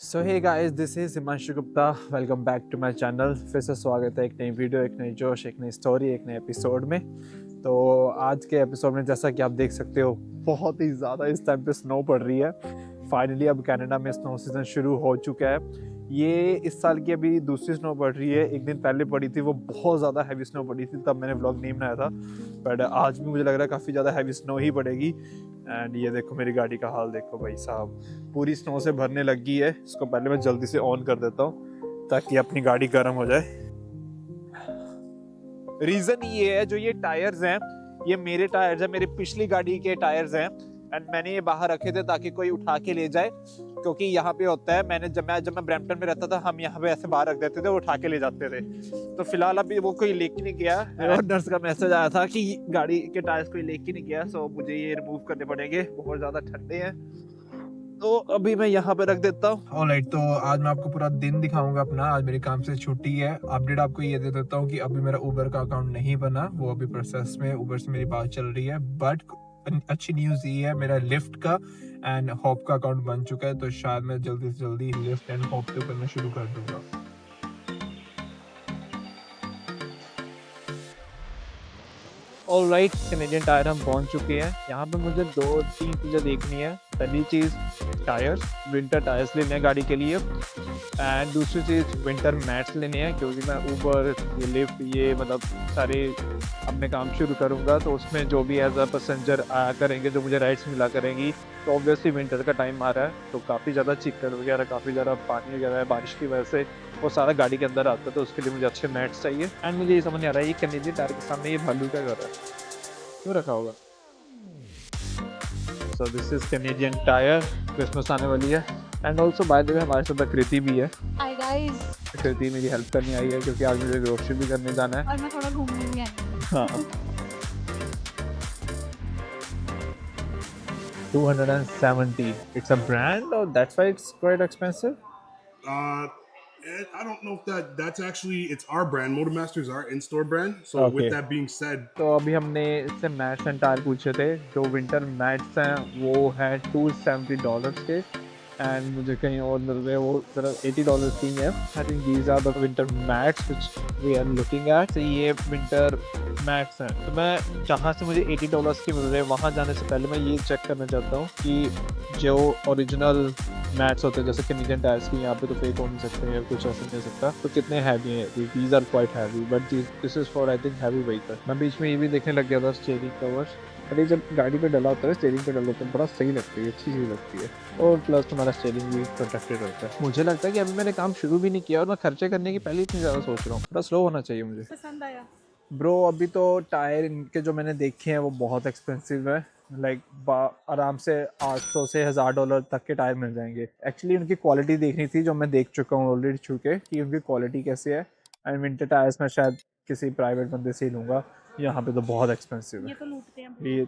So hey guys, this is Himanshu Gupta. Welcome back to my channel. फिर से स्वागत है एक नई वीडियो, एक नई जोश, एक नई स्टोरी, एक नए एपिसोड में। तो आज के एपिसोड में जैसा कि आप देख सकते हो, बहुत ही ज़्यादा इस टाइम पे स्नो पड़ रही है। फाइनली अब कनाडा में स्नो सीज़न शुरू हो चुका है। ये इस साल की अभी दूसरी स्नो पड़ रही है। एक दिन पहले पड़ी थी, वो बहुत ज़्यादा हैवी स्नो पड़ी थी, तब मैंने व्लॉग नहीं बनाया था। बट आज भी मुझे लग रहा है काफ़ी ज़्यादा हैवी स्नो ही पड़ेगी। एंड ये देखो मेरी गाड़ी का हाल देखो भाई साहब, पूरी स्नो से भरने लग गई है। इसको पहले मैं जल्दी से ऑन कर देता हूँ ताकि अपनी गाड़ी गर्म हो जाए। रीजन ये है, जो ये टायर्स हैं, ये मेरे टायर्स हैं, मेरी पिछली गाड़ी के टायर्स हैं। एंड मैंने ये बाहर रखे थे ताकि कोई उठा के ले जाए, क्योंकि यहाँ पे होता है, मैंने जब मैं ब्रैम्पटन में रहता था, हम यहाँ पे ऐसे बाहर रख देते थे, वो उठा के ले जाते थे। तो फिलहाल अभी वो कोई लेके नहीं गया। ओनर्स का मैसेज आया था कि गाड़ी के टायर्स कोई लेके नहीं गया, सो मुझे ये रिमूव करने पड़ेंगे, बहुत ज्यादा ठंडे हैं। तो अभी मैं यहाँ पे रख देता हूँ। ऑलराइट, तो आज मैं आपको पूरा दिन दिखाऊंगा अपना। आज मेरे काम से छुट्टी है। अपडेट आपको ये दे देता हूँ कि अभी मेरा उबर का अकाउंट नहीं बना, वो अभी प्रोसेस में, उबर से मेरी बात चल रही है। बट अच्छी न्यूज़ ये है, मेरा लिफ्ट का एंड हॉप का अकाउंट बन चुका है, तो शायद मैं जल्दी से जल्दी लिफ्ट एंड हॉप पे करना शुरू कर दूंगा। ऑलराइट, कैनेडियन टायर हम पहुंच चुके हैं। यहाँ पे मुझे 2-3 चीज़ें देखनी है। पहली चीज़ टायर्स, विंटर टायर्स लेने हैं गाड़ी के लिए। एंड दूसरी चीज़ विंटर मैट्स लेने हैं, क्योंकि मैं ऊबर, ये लिफ्ट, ये मतलब सारे अपने काम शुरू करूँगा, तो उसमें जो भी एज अ पैसेंजर आया करेंगे, जो मुझे राइड्स मिला करेंगी, तो ऑब्वियसली विंटर का टाइम आ रहा है, तो काफ़ी ज़्यादा चिक्कड़ वगैरह, काफ़ी ज़्यादा पानी वगैरह है बारिश की वजह से, वो सारा गाड़ी के अंदर आता है। तो उसके लिए मुझे अच्छे मैट्स चाहिए। एंड मुझे ये समझ नहीं आ रहा है, ये कैनेडियन टायर के सामने ये भालू क्या कर रहा है, क्यों रखा होगा। So this is Canadian tyre. Christmas आने वाली है। एंड ऑल्सो बाय द वे हमारे साथ कृति भी है। Hi guys. कृति मेरी हेल्प करने आई है, क्योंकि आज मुझे ग्रोसरी भी करने जाना है। और मैं थोड़ा घूमने भी आई हूँ। हाँ। 270, it's a brand, or that's why it's quite expensive. Uh, I don't know if that's actually it's our brand. Motormaster is our in-store brand. So Okay. with that being said, तो अभी हमने इससे मैट्स एंड टायर पूछे थे। जो winter mats हैं वो हैं $270 के। एंड मुझे कहीं और मिल रहे हैं वो सिर्फ $80 की है। I think these are the winter mats which we are looking at. तो ये विंटर मैट्स हैं। तो मैं जहाँ से मुझे $80 के मिल रहे हैं, वहाँ जाने से पहले मैं ये चेक करना चाहता हूँ कि जो ओरिजिनल मैट्स होते हैं, जैसे कैनेडियन टायर्स की, यहाँ पे तो फेक हो नहीं सकते हैं, कुछ ऐसा नहीं हो सकता, तो कितने हैवी हैं। These are quite heavy, but this is for I think heavy vehicle. मैं बीच में ये भी देखने लग गया था स्टीयरिंग कवर। अरे जब गाड़ी पे डला होता है, स्टीयरिंग पे डला होता है, बड़ा सही लगती है, अच्छी चीज़ लगती है। और प्लस तुम्हारा स्टीयरिंग भी प्रोटेक्टेड रहता है। मुझे लगता है कि अभी मैंने काम शुरू भी नहीं किया और मैं खर्चे करने की पहले इतनी ज़्यादा सोच रहा हूँ। थोड़ा स्लो होना चाहिए मुझे। पसंद आया। ब्रो अभी तो टायर इनके जो मैंने देखे हैं वो बहुत एक्सपेंसिव है। लाइक आराम से $800 से $1000 तक के टायर मिल जाएंगे। एक्चुअली उनकी क्वालिटी देखनी थी, जो मैं देख चुका हूँ ऑलरेडी छू के, कि उनकी क्वालिटी कैसी है। एंड विंटर टायर्स मैं शायद किसी प्राइवेट बंदे से ही लूँगा। यहाँ पे तो बहुत एक्सपेंसिव है ये तो लूटते हैं। ये।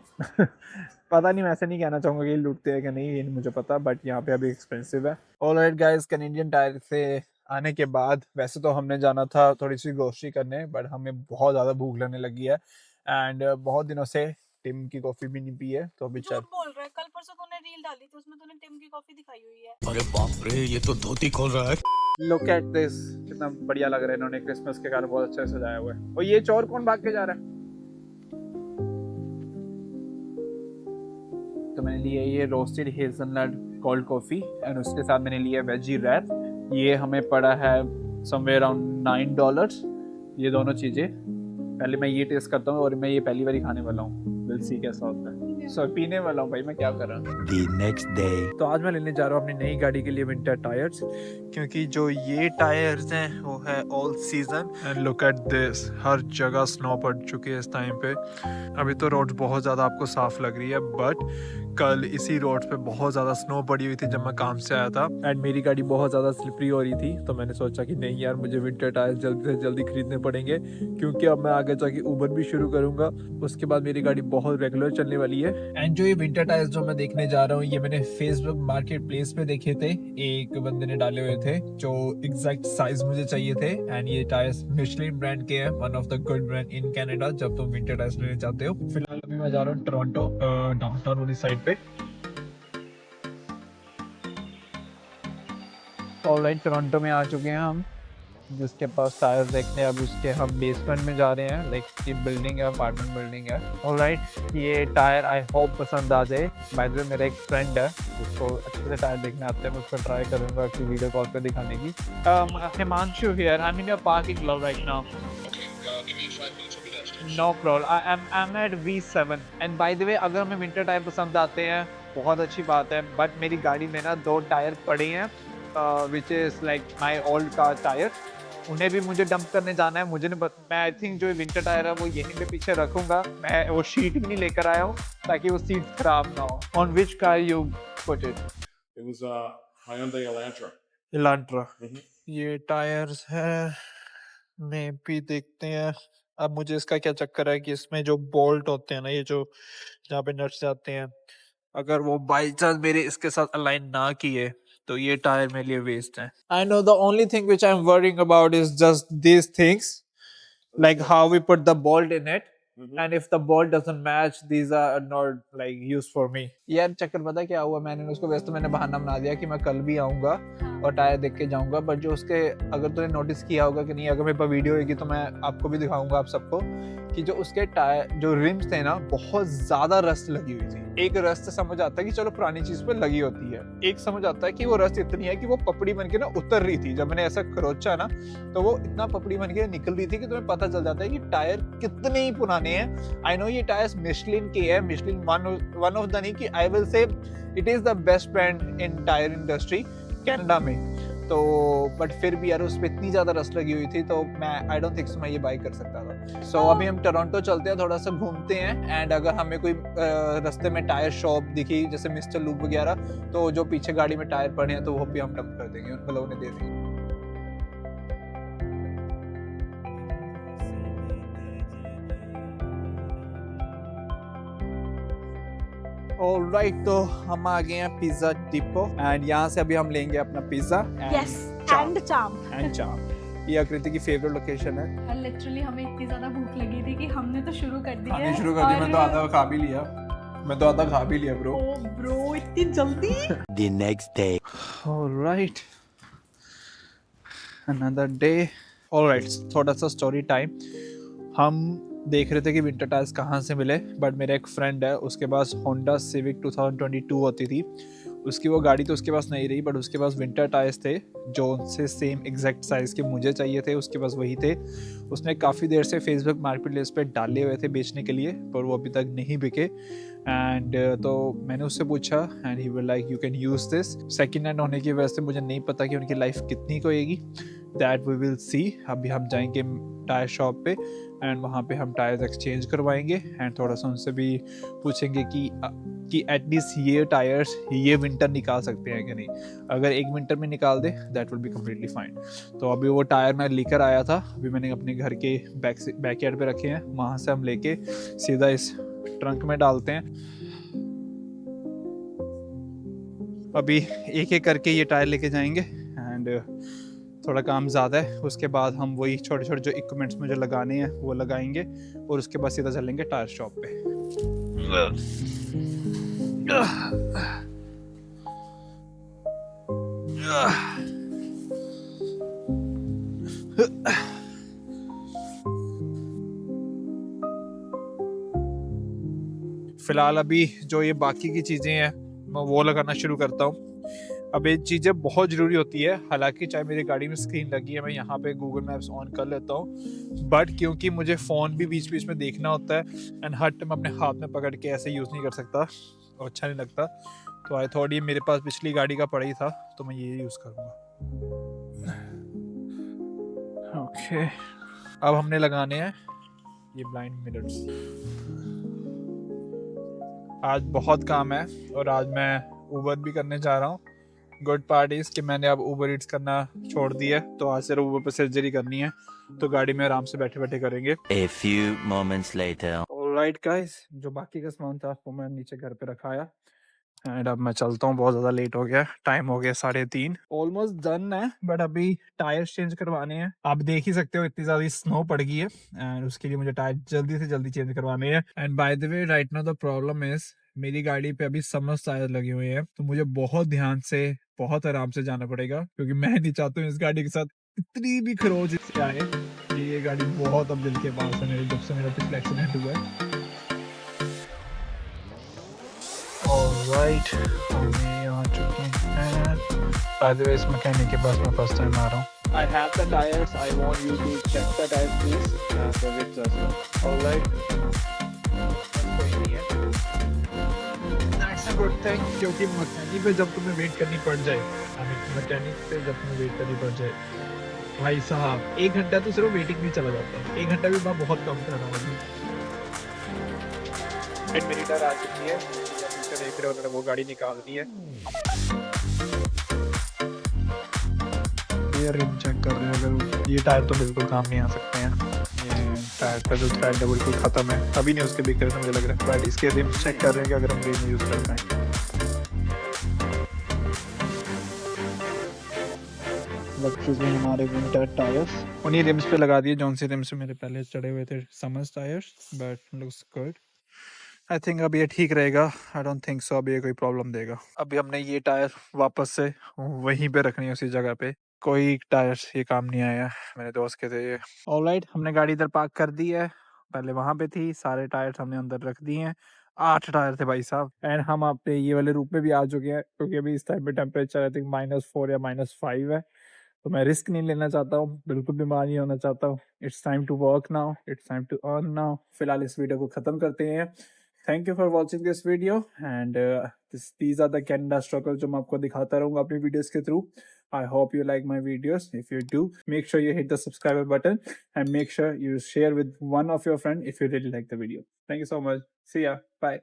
पता नहीं, मैं ऐसे नहीं कहना चाहूँगा कि ये लूटते हैं कि नहीं, ये नहीं मुझे पता, बट यहाँ पे अभी एक्सपेंसिव है। ऑलराइट गाइस, कैनेडियन टायर से आने के बाद वैसे तो हमने जाना था थोड़ी सी ग्रोसरी करने, बट हमें बहुत ज़्यादा भूख लगने लगी है। एंड बहुत दिनों से टिम की कॉफ़ी भी नहीं पी है, तो अभी चल। झूठ बोल रहा है, कल परसों तूने रील डाली थी, उसमें तूने टिम की कॉफी दिखाई हुई है। अरे बाप रे, ये तो धोती खोल रहा है। लुक एट दिस, कितना बढ़िया लग रहा है। इन्होंने क्रिसमस के कारण बहुत अच्छे से सजाया हुआ है। और ये चोर कौन भाग के जा रहा है? तो मैंने लिया ये roasted hazelnut cold coffee, and उसके साथ मैंने लिया वेजी रैप। ये हमें पड़ा है समवेयर अराउंड $9। ये दोनों चीज़ें पहले मैं ये टेस्ट करता हूँ, और मैं ये पहली बार ही खाने वाला हूँ। विल सी कैसा होता है। सो पीने वाला हूँ भाई, मैं क्या कर रहा हूँ। The next day. तो आज मैं लेने जा रहा हूँ अपनी नई गाड़ी के लिए विंटर टायर्स, क्योंकि जो ये टायर्स हैं वो है all season. And look at this, हर जगह स्नो पड़ चुकी है इस टाइम पे। अभी तो रोड बहुत ज़्यादा आपको साफ लग रही है, बट कल इसी रोड पे बहुत ज़्यादा स्नो पड़ी हुई थी जब मैं काम से आया था। एंड मेरी गाड़ी बहुत ज़्यादा स्लिपरी हो रही थी, तो मैंने सोचा कि नहीं यार, मुझे विंटर टायर्स जल्दी से जल्दी खरीदने पड़ेंगे, क्योंकि अब मैं आगे जाके ऊबर भी शुरू करूँगा। उसके बाद मेरी गाड़ी बहुत रेगुलर चलने वाली है। एंड जो ये विंटर टायर्स जो मैं देखने जा रहा हूँ, ये मैंने फेसबुक मार्केट प्लेस पे देखे थे। एक बंदे ने डाले हुए थे जो एग्जैक्ट साइज मुझे चाहिए थे। एंड ये टायर्स मिशलिन ब्रांड के हैं, one of the good brand in Canada, जब तुम विंटर टायर्स लेने चाहते हो। फिलहाल अभी मैं जा रहा हूँ टोरंटो डाउनटाउन वाली साइड पे। ऑलराइट, टोरंटो में आ चुके हैं हम, जिसके पास टायर देखने। अब उसके हम बेसमेंट में जा रहे हैं, लाइक ये बिल्डिंग है, अपार्टमेंट बिल्डिंग है। ऑलराइट, ये टायर आई होप पसंद आ जाए। बाय द वे मेरा एक फ्रेंड है जिसको अच्छे से टायर देखने आते हैं, मैं उसको ट्राई करूंगा कि वीडियो कॉल पे दिखाने की। Himanshu here, I mean your parking lot right now. No problem, I am at V7 and by the way अगर हमें विंटर टायर पसंद आते हैं बहुत अच्छी बात है, बट मेरी गाड़ी में ना 2 टायर पड़े हैं which is like my old car tyre. उन्हें भी मुझे डंप करने जाना है। मुझे नहीं मैं आई थिंक जो विंटर टायर है वो यहीं पे पीछे रखूंगा। मैं वो शीट भी नहीं लेकर आया हूँ ताकि वो सीट खराब ना हो। On which car you put it? It was Hyundai Elantra. Elantra. ये टायर्स है, में भी देखते हैं। अब मुझे इसका क्या चक्कर है कि इसमें जो बोल्ट होते हैं ना, ये जो जहाँ पे नट्स जाते हैं, अगर वो बाई चांस मेरे इसके साथ अलाइन ना किए तो ये टायर मेरे लिए वेस्ट है। I know the only thing which I am worrying about is just these things, like how we put the bolt in it, and if the bolt doesn't match, these are not like used for me. यार चक्कर पता क्या हुआ, मैंने उसको वैसे तो मैंने बहाना बना दिया कि मैं कल भी आऊंगा और टायर देख के जाऊंगा, बट जो उसके, अगर तूने नोटिस किया होगा कि नहीं, अगर मेरे पास वीडियो होगी तो मैं आपको भी दिखाऊंगा आप सबको, कि जो उसके टायर जो रिम्स थे ना बहुत ज्यादा रस्ट लगी हुई थी। एक रस्ट समझ आता है कि चलो पुरानी चीज पे लगी होती है, एक समझ आता है कि वो रस्ट इतनी है कि वो पपड़ी बन के ना उतर रही थी। जब मैंने ऐसा खरोचा ना तो वो इतना पपड़ी बन के निकल रही थी कि तुम्हें पता चल जाता है कि टायर कितने ही पुराने हैं। आई नो ये टायर्स मिशलिन के है, मिशलिन वन ऑफ द नहीं कि I will say it is the best brand in tyre industry Canada में। तो बट फिर भी यार उस पर इतनी ज्यादा रस्ट लगी हुई थी तो मैं आई डोंट थिंक मैं ये बाई कर सकता था। सो अभी हम टोरंटो चलते हैं, थोड़ा सा घूमते हैं, एंड अगर हमें कोई रास्ते में टायर शॉप दिखी जैसे मिस्टर लूप वगैरह, तो जो पीछे गाड़ी में टायर पड़े हैं तो वो भी हम डंप कर देंगे, मतलब उन्हें दे देंगे। ऑलराइट, तो हम आ गए हैं पिज्जा डिपो, एंड यहाँ से अभी हम लेंगे अपना पिज्जा यस एंड चाप। एंड चाप। ये आकृति की फेवरेट लोकेशन है। लिटरली हमें इतनी ज्यादा भूख लगी थी कि हमने तो शुरू कर दी खाने है। शुरू कर दी, मैं तो आधा खा भी लिया, ब्रो। ओ ब्रो इतनी जल्दी। The next day. Alright, another day. Alright, थोड़ा सा स्टोरी टाइम। हम देख रहे थे कि विंटर टायर्स कहाँ से मिले, बट मेरा एक फ्रेंड है उसके पास होंडा सिविक 2022 होती थी, उसकी वो गाड़ी तो उसके पास नहीं रही, बट उसके पास विंटर टायर्स थे जो उनसे सेम एग्जैक्ट साइज़ के मुझे चाहिए थे, उसके पास वही थे। उसने काफ़ी देर से फेसबुक मार्केट प्लेस पे डाले हुए थे बेचने के लिए, पर वो अभी तक नहीं बिके। एंड तो मैंने उससे पूछा and he was like you can use this. Second hand होने की वजह से मुझे नहीं पता कि उनकी लाइफ कितनी को होएगी, दैट वी विल सी। अभी हम जाएंगे टायर शॉप पे एंड वहाँ पे हम टायर्स एक्सचेंज करवाएंगे, एंड थोड़ा सा उनसे भी पूछेंगे कि एटलीस्ट ये टायर्स ये विंटर निकाल सकते हैं कि नहीं। अगर एक विंटर में निकाल दे that will be completely fine. तो अभी वो टायर मैं लेकर आया था, अभी मैंने अपने घर के बैकयार्ड पे रखे हैं, वहाँ से हम लेके सीधा इस ट्रंक में डालते हैं। अभी एक एक करके ये टायर लेके जाएंगे, एंड थोड़ा काम ज़्यादा है, उसके बाद हम वही छोटे छोटे जो इक्विपमेंट्स मुझे लगाने हैं वो लगाएंगे, और उसके बाद सीधा चलेंगे टायर शॉप पे। फिलहाल अभी जो ये बाकी की चीज़ें हैं मैं वो लगाना शुरू करता हूँ। अब ये चीज़ें बहुत ज़रूरी होती है, हालांकि चाहे मेरी गाड़ी में स्क्रीन लगी है, मैं यहाँ पे गूगल मैप्स ऑन कर लेता हूँ, बट क्योंकि मुझे फ़ोन भी बीच बीच में देखना होता है एंड हर टाइम अपने हाथ में पकड़ के ऐसे यूज़ नहीं कर सकता और अच्छा नहीं लगता, तो आई थॉट ये मेरे पास पिछली गाड़ी का पड़ा ही था तो मैं ये यूज़ करूँगा। ओके, अब हमने लगाने हैं ये ब्लाइंड मिरर्स। आज बहुत काम है और आज मैं ऊबर भी करने जा रहा हूँ। गुड पार्ट इज कि मैंने अब ऊबर ईट्स करना छोड़ दिया, तो आज सिर्फ ऊबर पे सर्जरी करनी है, तो गाड़ी में आराम से बैठे बैठे करेंगे। A few moments later. Alright guys, जो बाकी का सामान था वो मैं नीचे घर पे रखाया, एंड अब मैं चलता हूँ, बहुत ज़्यादा लेट हो गया, टाइम हो गया 3:30, ऑलमोस्ट डन है, बट अभी टायर्स चेंज करवाने हैं। आप देख ही सकते हो इतनी ज़्यादा स्नो पड़ गई है, एंड उसके लिए मुझे टायर जल्दी से जल्दी चेंज करवाने हैं। And by the way right now the problem is मेरी गाड़ी पे अभी समर टायर लगे हुए हैं, तो मुझे बहुत ध्यान से बहुत आराम से जाना पड़ेगा क्योंकि मैं नहीं चाहता हूँ इस गाड़ी के साथ इतनी भी खरोच इससे आए कि ये गाड़ी बहुत अब दिल के पास है मेरे, जब से मेरा पिछला एक्सीडेंट हुआ है। ऑलराइट, हम आ चुके हैं। बाय द वे इस मैकेनिक के पास मैं फर्स्ट टाइम आ रहा हूँ। I have the tires. I want you to check the tires, please. And the rims as well. All right. कोई नहीं है. That's a good thing, क्योंकि मैकेनिक पे जब तुम्हें वेट करनी पड़ जाए, मैकेनिक पे जब तुम्हें वेट करनी पड़ जाए, भाई साहब 1 घंटा तो सिर्फ वेटिंग में चला जाता है। 1 घंटा भी मैं बहुत कम कर रहा हूँ। एडमिटर आ चुकी है. जैसे देख रहे हो उन्होंने वो गाड़ी निकालनी है. ये रिम चेक कर रहे हैं, अगर ये टायर तो बिल्कुल काम नहीं आ सकते हैं। ये टायर का जो थ्रेड है बिल्कुल ख़त्म है, अभी नहीं उसके बिक रहे थे मुझे लग रहा है। बट इसके रिम चेक कर रहे हैं कि अगर हम रिम यूज़ कर पाएँ। हमारे विंटर टायर्स उन्हीं रिम्स पे लगा दिए, जौन सी रिम्स मेरे पहले चढ़े हुए थे summers tyres, but looks good. I think अब ये ठीक रहेगा। आई डोंट थिंक सो अब ये कोई प्रॉब्लम देगा। अभी हमने ये टायर वापस से वहीं पे रखनी है, उसी जगह पे। कोई टायर्स ये काम नहीं आया, मेरे दोस्त के थे ये। ऑलराइट, हमने गाड़ी इधर पार्क कर दी है, पहले वहां पे थी। सारे टायर्स हमने अंदर रख दिए हैं। 8 टायर थे भाई साहब। एंड हम अपने ये वाले रूप में भी आ चुके हैं, क्योंकि अभी इस टाइम पे टेम्परेचर आई थिंक -4 या -5 है। तो मैं रिस्क नहीं लेना चाहता हूँ, बिल्कुल बीमार नहीं होना चाहता हूँ। It's time to work now, it's time to earn now. फिलहाल इस वीडियो को खत्म करते हैं। Thank you for watching this video and these are the Canada struggle जो मैं आपको दिखाता रहूंगा अपनी वीडियोस के through. I hope you like my videos. If you do, make sure you hit the subscribe button and make sure you share with one of your friends if you really like the video. Thank you so much. See ya. Bye.